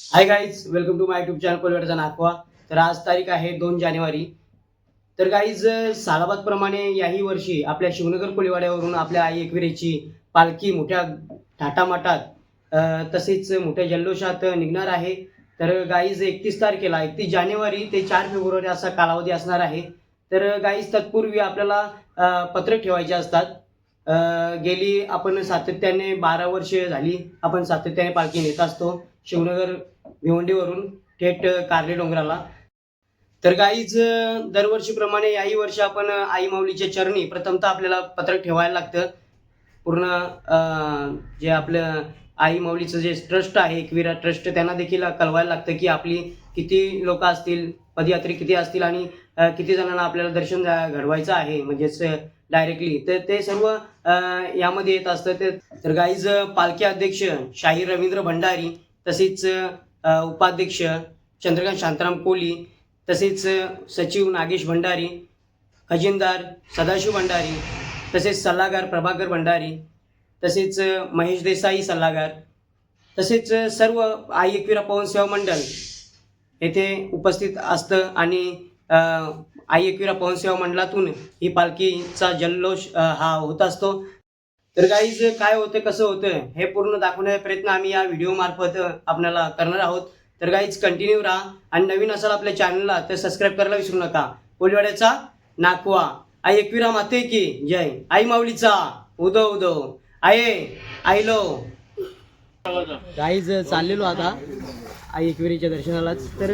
High guys, welcome to my YouTube channel कोलिवाड्याचा नाकवा. तर आज तारीख आहे 2 जानेवारी. तर गाईज, सालाबाद प्रमाणे याही वर्षी आपल्या शिवनगर कोलिवाड्यावरून आपल्या आई एकविरेची पालखी मोठ्या थाटामाटात तसेच मोठ्या जल्लोषात निघणार आहे. तर गाईज 31 तारखेला 31 जानेवारी ते 4 फेब्रुवारी असा कालावधी असणार आहे. तर गाईज तत्पूर्वी आपल्याला पत्रक ठेवायचे असतात. गेली आपण सातत्याने 12 वर्ष झाली आपण सातत्याने पालखी नेत असतो शिवनगर भिवंडीवरून थेट कार्ले डोंगराला. तर गाईज, दरवर्षीप्रमाणे याही वर्षी आपण आई माऊलीच्या चरणी प्रथमतः आपल्याला पत्रक ठेवायला लागतं. पूर्ण जे आपलं आई माऊलीचं जे ट्रस्ट आहे एकविरा ट्रस्ट त्यांना देखील कळवायला लागतं की आपली किती लोक असतील, पदयात्री किती असतील आणि किती जणांना आपल्याला दर्शन घडवायचं आहे म्हणजेच डायरेक्टली. तर ते सर्व यामध्ये येत असतं. तर गाईज, पालखी अध्यक्ष शाहीर रवींद्र भंडारी, तसेच उपाध्यक्ष चंद्रकांत शांताराम कोली, तसेच सचिव नागेश भंडारी, खजिनदार सदाशिव भंडारी, तसेच सल्लागार प्रभाकर भंडारी, तसेच महेश देसाई सल्लागार, तसेच सर्व आई एकविरा पवन सेवा मंडळ येथे उपस्थित असतं. आणि आई एकविरा पवन सेवा मंडळातून ही पालखीचा जल्लोष हा होत असतो. तर गाईज, काय होतं कसं होतं हे पूर्ण दाखवण्याचा प्रयत्न आम्ही या व्हिडिओ मार्फत आपल्याला करणार आहोत. तर गाईज, कंटिन्यू राहा आणि नवीन असाल आपल्या चॅनलला तर सबस्क्राईब करायला विसरू नका. कोलिवाड्याचा नाकवा. आई एकविरा माते की जय. आई माऊलीचा उदो उदो. आईलो. गाईज, चाललेलो आता आई एकविरीच्या दर्शनालाच. तर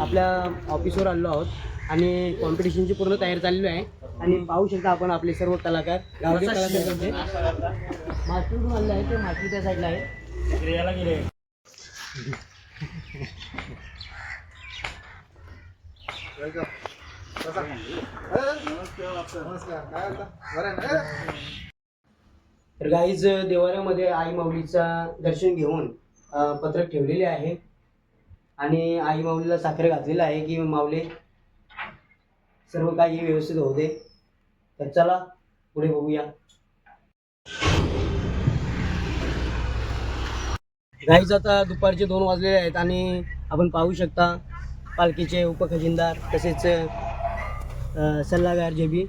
आपल्या ऑफिसवर आलेलो आहोत आणि कॉम्पिटिशनची पूर्ण तयारी चाललेली आहे. आणि पाहू शकता आपण आपले सर्व कलाकार गावचे कलाकार मास्टरकडून आलेले आहे. ते मास्टर त्या साईडला आहे. तर गाईज, देवाऱ्यामध्ये आई माऊलीचा दर्शन घेऊन पत्रक ठेवलेले आहे आणि आई माऊलीला साखर घातलेला आहे की माऊली सर्व काही व्यवस्थित होते. तर चला पुढे बघूया. गाईज, आता दुपारचे 2 वाजलेले आहेत आणि आपण पाहू शकता पालखीचे उपखजिनदार तसेच सल्लागार जेबी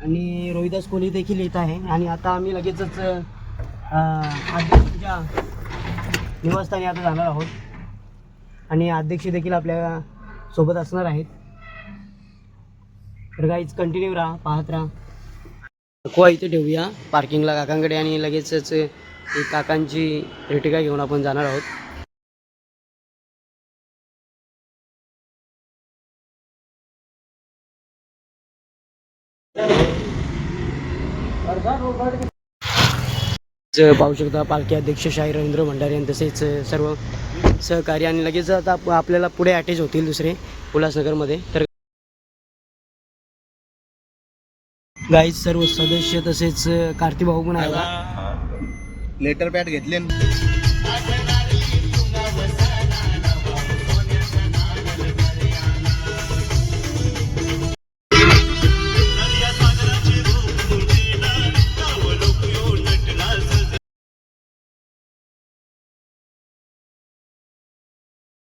आणि रोहिदास कोहली देखील येत आहे. आणि आता आम्ही लगेचच अध्यक्षांच्या निवासस्थानी आता जाणार आहोत आणि अध्यक्ष देखील आपल्या सोबत असणार आहेत. तर गाईज, कंटिन्यू राहा, पाहत राहा. अक्वा इथे ठेवूया पार्किंगला काकांकडे आणि लगेचच काकांची रिटिका घेऊन आपण जाणार आहोत. पाहू शकता पालखी अध्यक्ष शाहीर रवींद्र भंडारी आणि तसेच सर्व सहकारी. आणि लगेच आता आपल्याला पुढे अटॅच होतील दुसरे उल्हासनगरमध्ये. तर गाईज, सर्व सदस्य तसेच कार्ती भाऊ पण आहे. लेटर पॅड घेतले.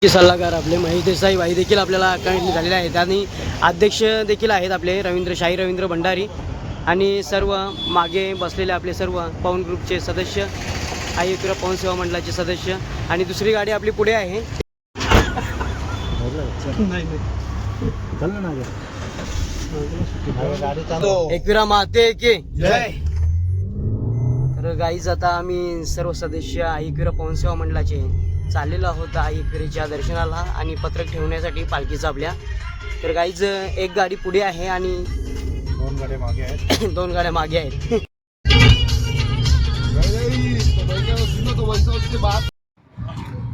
सल्लागार आपले महेश देसाई भाई देखील आपल्याला कनेक्ट झालेले आहेत आणि अध्यक्ष देखील आहेत आपले शाहीर रवींद्र भंडारी आणि सर्व मागे बसलेले आपले सर्व पवन ग्रुपचे सदस्य, आई एकविरा पवन सेवा मंडळाचे सदस्य. आणि दुसरी गाडी आपली पुढे आहे. एकविरा माते की जय. तर गाईज, आता आम्ही सर्व सदस्य आई एकविरा पवन सेवा मंडळाचे चाललेलो आहोत आई एकविरीच्या दर्शनाला आणि पत्रक ठेवण्यासाठी पालखीचं आपल्या. तर गाईज, एक गाडी पुढे आहे आणि 2 गाड्या मागे आहेत. 2 गाड्या मागे आहेत.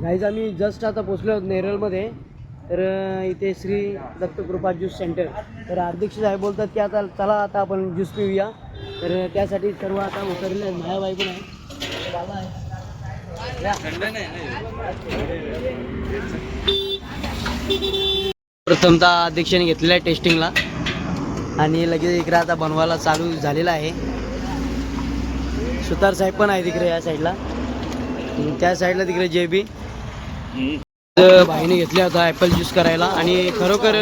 गाईज, आम्ही जस्ट आता पोचलो आहोत नेरळमध्ये. तर इथे श्री दत्तकृपा ज्यूस सेंटर. तर अध्यक्ष साहेब बोलतात की आता चला आता आपण ज्यूस पिऊया. तर त्यासाठी सर्व आता उतरले आहेत. मायाबाई पण आहे. प्रथमतः अध्यक्षाने घेतलेला आहे टेस्टिंगला आणि लगेच इकडे आता बनवायला चालू झालेला आहे. सुतार साहेब पण आहे तिकडे या साईडला, त्या साईडला तिकडे जेबी भाईने घेतले होता ॲपल ज्यूस करायला. आणि खरोखर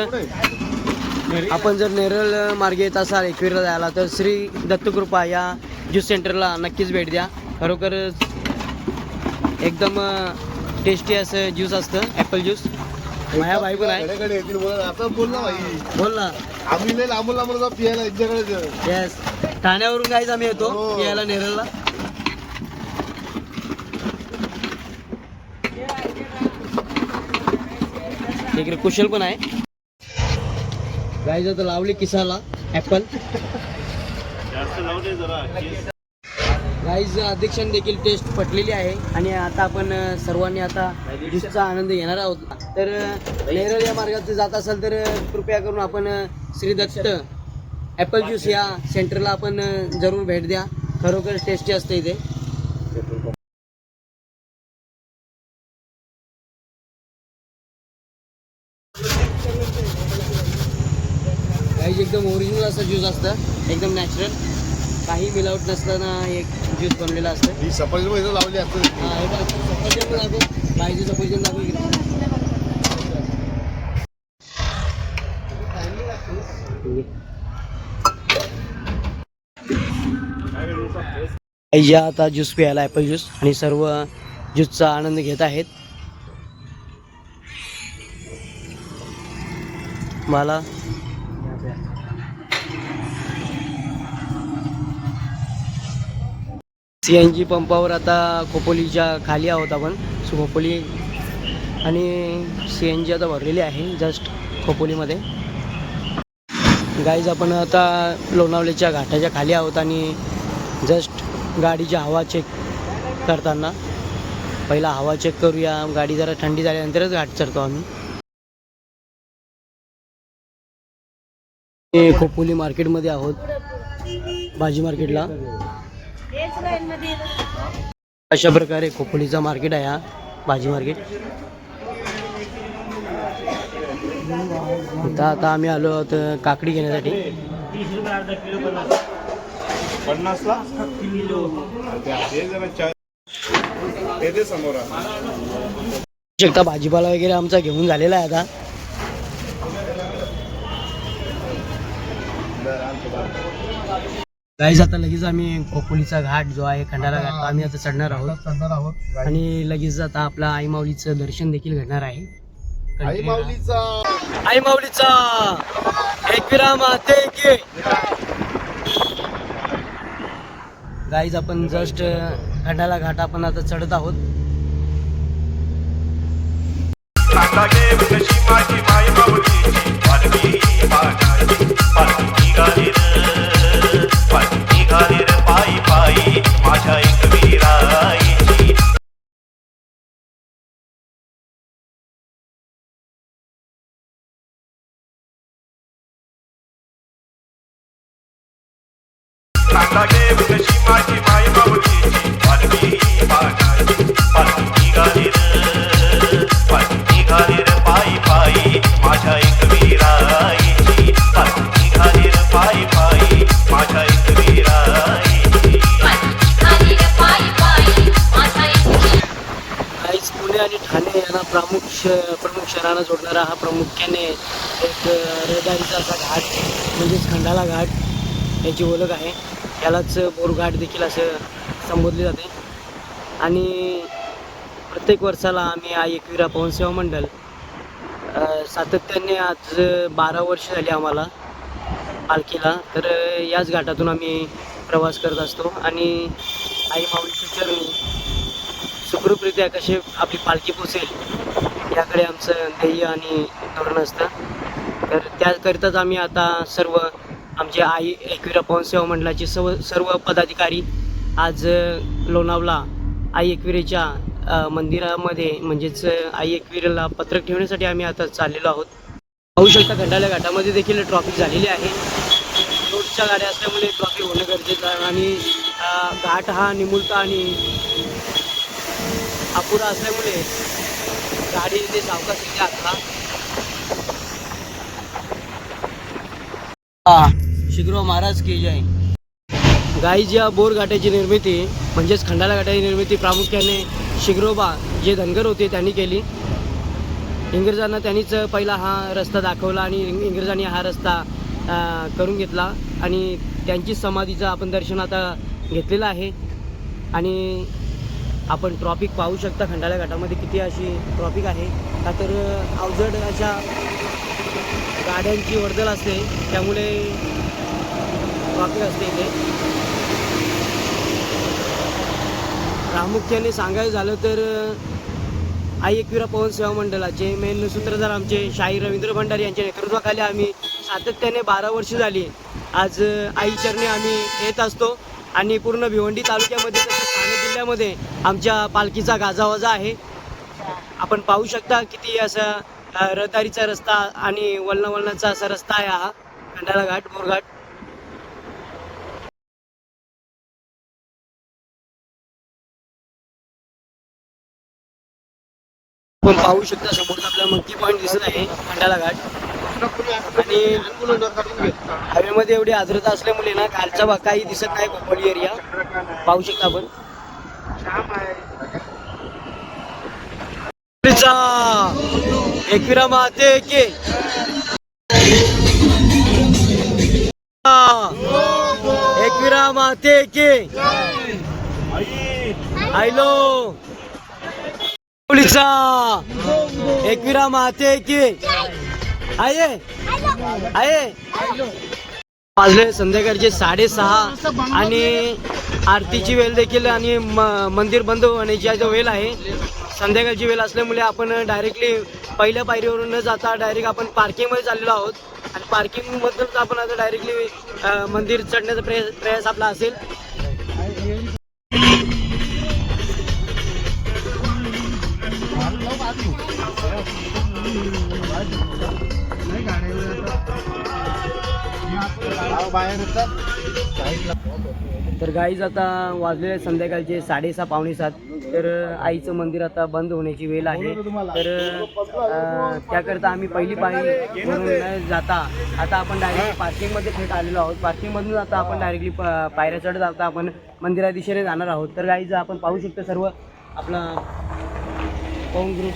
आपण जर नेरळ मार्गे येत असाल एकविरला जायला तर श्री दत्तकृपा या ज्यूस सेंटरला नक्कीच भेट द्या. खरोखर एकदम टेस्टी असं ज्यूस असतं ॲपल ज्यूस. माझ्या भाई पण आहे. आता बोल ना भाई, बोल ना. आम्ही लय लांबून लांबून जाऊ पियाला यांच्याकडे. येस, ठाण्यावरून काहीच आम्ही येतो हो. यायला नेरळला. इकडे कुशल पण आहे. गाईज आता लावली किसाला ॲपल. गाईज अध्यक्षांनी देखील टेस्ट पटलेली आहे. आणि आता आपण सर्वांनी आता ज्यूसचा आनंद घेणार आहोत. तर नेरळ या मार्गात जात असाल तर कृपया करून आपण श्री दत्त ॲपल ज्यूस या सेंटरला आपण जरूर भेट द्या. खरोखर टेस्टी असते इथे. गाईज एकदम ओरिजिनल असं ज्यूस असतं, एकदम नॅचरल, काही मिलावट नसताना एक ज्यूस बनलेला असतं. ही सफरचंद इथं लावली असते. हा, हे बघा, सफरचंद दाखव, पाहिजे सफरचंद दाखव इकडे. या आता ज्यूस प्यायला ॲपल ज्यूस आणि सर्व ज्यूसचा आनंद घेत आहेत. मला CNG पंपावर आता खोपोलीच्या खाली आहोत आपण. सो खोपोली आणि CNG आता भरलेली आहे जस्ट खोपोलीमध्ये. गाईज आपण आता लोणावळ्याच्या घाटाच्या खाली आहोत आणि जस्ट गाडीची हवा चेक करताना पहिला हवा चेक करूया. गाडी जरा थंडी झाल्यानंतरच घाट चढतो आम्ही. खोपोली मार्केटमध्ये आहोत, भाजी मार्केटला. अशा प्रकारे खोपोलीचा मार्केट आहे हा भाजी मार्केट. आता आम्ही आलो आहोत काकडी घेण्यासाठी. 50ला ते समोर शकता भाजीपाला वगैरे आमचा घेऊन झालेला आहे आता. गाईज आता लगेच आम्ही खोपोलीचा घाट जो आहे खंडारा घाट तो आम्ही आता चढणार आहोत. आणि लगेच आता आपला आई माऊलीचं दर्शन देखील घडणार आहे. आई माऊलीचा आई माऊलीचा एकविरा माते की. गाईज आपण जस्ट खंडाला घाट आपण आता चढत आहोत. पुणे आणि ठाणे यांना प्रमुख शहरांना जोडणारा हा प्रामुख्याने एक रहदारीचा असा घाट म्हणजेच खंडाला घाट याची ओळख आहे. यालाच बोरघाट देखील असं संबोधले जाते. आणि प्रत्येक वर्षाला आम्ही आई एकविरा पवनसेवा मंडळ सातत्याने आज 12 वर्ष झाली आम्हाला पालखीला. तर याच घाटातून आम्ही प्रवास करत असतो आणि आई माऊलीच्या चरणी सुखरूपरित्या कसे आपली पालखी पोचेल याकडे आमचं ध्येय आणि धोरण असतं. तर त्याकरिताच आम्ही आता सर्व आमचे आई एकविरा पवनसेवा मंडळाचे सर्व पदाधिकारी आज लोणावळा आई एकविरेच्या मंदिरामध्ये म्हणजेच आई एकविरेला पत्रक ठेवण्यासाठी आम्ही आता चाललेलो आहोत. पाहू शकता खंडाळा घाटामध्ये देखील ट्रॉफिक झालेली आहे. रोडच्या गाड्या असल्यामुळे ट्रॉफिक होणं गरजेचं आहे. आणि घाट हा निमुळता आणि अपुरा असल्यामुळे गाडी इथे सावकाश येते आता. शिगरो महाराज की जय. गाईज या बोर घाटाची निर्मिती म्हणजेच खंडाळा घाटाची निर्मिती प्रामुख्याने शिग्रोबा जे धनगर होते त्यांनी केली. इंग्रजांना त्यांनीच पहिला हा रस्ता दाखवला आणि इंग्रजांनी हा रस्ता करून घेतला आणि त्यांची समाधीचं आपण दर्शन आता घेतलेलं आहे. आणि आपण ट्रॉफिक पाहू शकता खंडाळा घाटामध्ये किती अशी ट्रॉफिक आहे. का तर अवजड अशा गाड्यांची वर्दळ असते त्यामुळे ट्रॉफिक असते इथे. प्रामुख्याने सांगायचं झालं तर आई एकविरा पवन सेवा मंडळाचे मेन सूत्रधार आमचे शाहीर रवींद्र भंडारी यांच्या नेतृत्वाखाली आम्ही सातत्याने 12 वर्ष झाली आज आई चरणी आम्ही येत असतो. आणि पूर्ण भिवंडी तालुक्यामध्ये तसेच ठाणे जिल्ह्यामध्ये आमच्या पालखीचा गाजावाजा आहे. आपण पाहू शकता किती असा रहदारीचा रस्ता आणि वळणाचा असा रस्ता आहे हा खंडाळा घाट बोरघाट. आपण पाहू शकता समोर आपला मंकी पॉईंट दिसत आहे खंडाळा घाट. आणि हवेमध्ये एवढी आर्द्रता असल्यामुळे ना खालचा भाग काही दिसत नाही. खोपोली एरिया पाहू शकता आपण. एकविरा माते के एकविरा माते के आयलो एकविरा माते की आहे आहे. वाजले संध्याकाळचे 6:30 आणि आरतीची वेळ देखील आणि मंदिर बंद होण्याची जो वेळ आहे संध्याकाळची वेळ असल्यामुळे आपण डायरेक्टली पहिल्या पायरीवरून न जाता डायरेक्ट आपण पार्किंगमध्ये चाललेलो आहोत. आणि पार्किंगमधूनच आपण आता डायरेक्टली मंदिर चढण्याचा प्रयास आपला असेल. तर गाईज आता वाजलेले संध्याकाळचे 6:30 पावणे 7. तर आईचं मंदिर आता बंद होण्याची वेळ आहे. तर त्याकरता आम्ही पहिली पायरी वरून न जाता आता आपण डायरेक्ट पार्किंगमध्ये थेट आलेलो आहोत. पार्किंगमधून आता आपण डायरेक्टली पायऱ्या चढत आता आपण मंदिरा दिशेने जाणार आहोत. तर गाईज आपण पाहू शकतो सर्व आपला पवन ग्रुप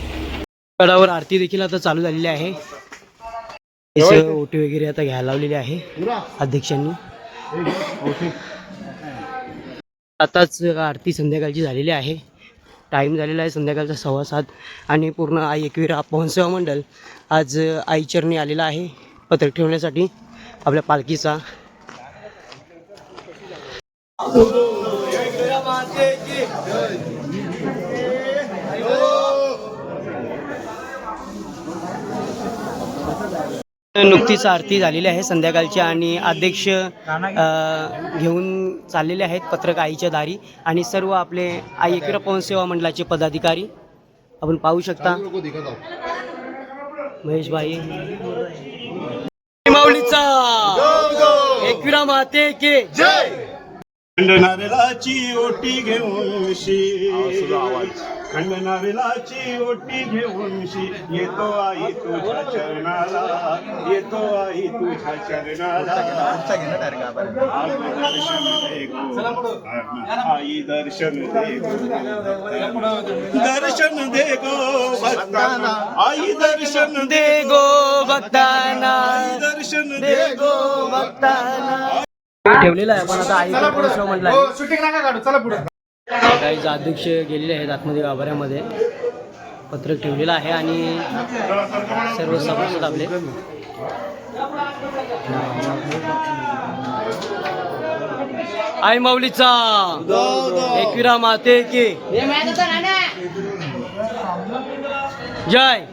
गडावर आरती देखील आता चालू झालेली आहे. ओटी वगैरे आता घ्यायला लावलेली आहे अध्यक्षांनी. आताच आरती संध्याकाळची झालेली आहे. टाईम झालेला आहे संध्याकाळचा 7:15 आणि पूर्ण आई एकविरा पवन सेवा मंडळ आज आई चरणी आलेला आहे पत्रक ठेवण्यासाठी आपल्या पालखीचा. नुकतीच आरती झालेली आहे संध्याकाळची आणि अध्यक्ष घेऊन चाललेले आहेत पत्रक आईच्या दारी आणि सर्व आपले आई एकविरा पवन सेवा मंडळाचे पदाधिकारी आपण पाहू शकता. महेश भाई माऊलीचा एकविरा माते के जय. खंडनारेलाची ओटी घेऊन खंडनारेलाची ओटी घेऊन येतो आई तुझ्या चरणाला येतो आई तुझ्या चरणाला आई दर्शन दे दर्शन दे गो भक्ताना आई दर्शन दे गो भक्ताना दर्शन दे गो भक्ताना ठेवलेला आहे. पण आता आई एकविरा म्हटलं काही अध्यक्ष गेलेले आहेत आतमध्ये गाभाऱ्यामध्ये पत्रक ठेवलेलं आहे आणि सर्व सभासद आपले आई माऊलीचा एकविरा माते की जय.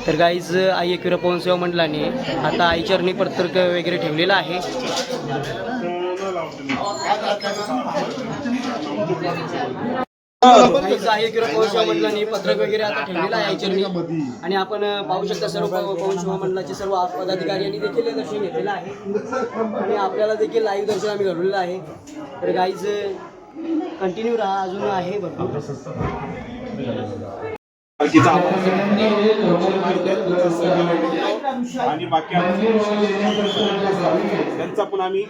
तर गाईज आई एकविरा पवन सेवा मंडळाने आता आई चरणी पत्रक वगैरे ठेवलेलं आहे. आई एकविरा पवन सेवा मंडळाने पत्रक वगैरे आता ठेवलेलं आहे आई चरणी आणि आपण पाहू शकता सर्व पवन सेवा मंडळाचे सर्व पदाधिकारी यांनी देखील दर्शन घेतलेलं आहे आणि आपल्याला देखील लाईव्ह दर्शन आम्ही घडवलेलं आहे. तर गाईज कंटिन्यू राहा, अजून आहे भरपूर. पालखीचा आणि बाकी त्यांचा पण आम्ही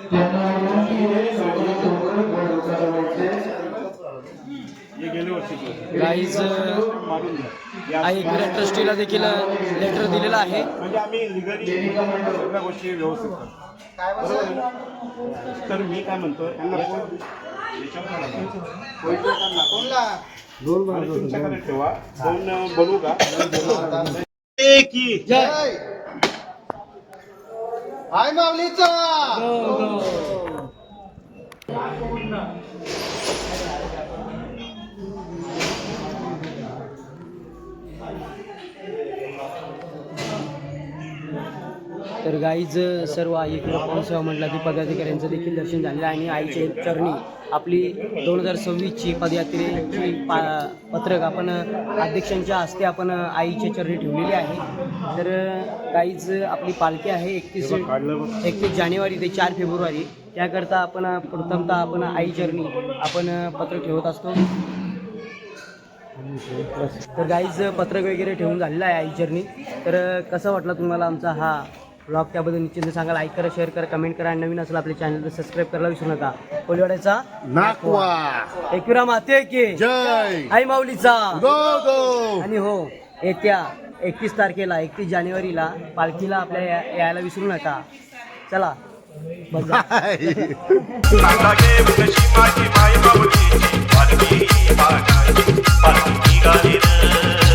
हे गेले वर्षी गाईज मारून द्या. आई एकविरा ट्रस्टीला देखील लेटर दिलेलं आहे. म्हणजे आम्ही लिगली सगळ्या गोष्टी व्यवस्थित करतो. बरोबर आहे ना? तर मी काय म्हणतो यांना आणि तुमच्याकडे ठेवा. दोन बनवू का की जय आई माऊलीचा तर गाईज सर्व आई एकविरा पवन सेवा मंडळातील पदाधिकाऱ्यांचं देखील दर्शन झालेलं आहे आणि आईच्या चरणी आपली 2026ची पदयात्रेची पत्रक आपण अध्यक्षांच्या हस्ते आपण आईच्या चरणी ठेवलेली आहे. तर गाईज आपली पालखी आहे 31 जानेवारी ते 4 फेब्रुवारी. त्याकरता आपण प्रथमतः आपण आई चरणी आपण पत्रक ठेवत असतो. तर गाईज पत्रक वगैरे ठेवून झालेलं आहे आई चरणी. तर कसं वाटलं तुम्हाला आमचा हा ब्लॉग त्याबद्दल निश्चित सांगा. लाईक करा, शेअर करा, कमेंट करा आणि नवीन असेल आपल्या चॅनल तर सबस्क्राईब करायला विसरू नका. कोलिवाड्याचा नाकवा एकविरा माते की जय आई माऊलीचा गो गो आणि हो येत्या 31 तारखेला 31 जानेवारीला पालखीला आपल्या यायला विसरू नका. चला बस सांगा गे कशी माझी माय बाबूची पालखी गाडी